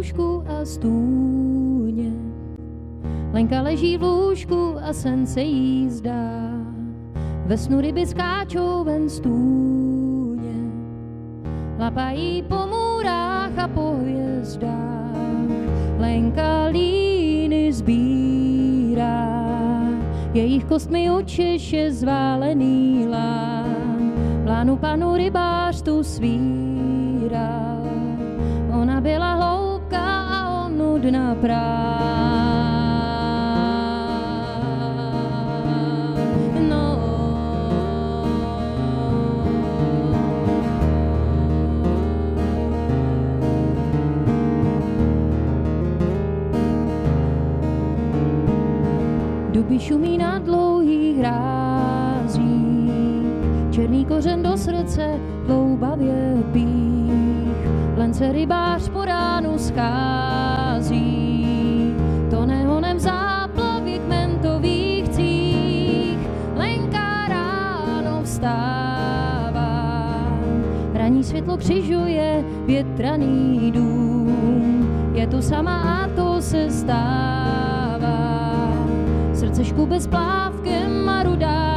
lůžku a stůně. Lenka leží v lůžku a sen se jí zdá. Ve snu ryby skáčou ven z tůně. Lapají po můrách a po hvězdách. Lenka líny sbírá. Jejich kostmi učeše zválený lán. Plánu panu rybář tu svíral. Ona byla hloupká a on nudná prá. No. Duby šumí na dlouhých hrázích. Černý kořen do srdce dloubavě pích. Len se rybář po ránu schází. Tone honem v záplavě kmentových cích. Lenka ráno vstává. Ranní světlo křižuje větraný dům. Je tu sama a to se stává. Srdce škube s plávkem a rudá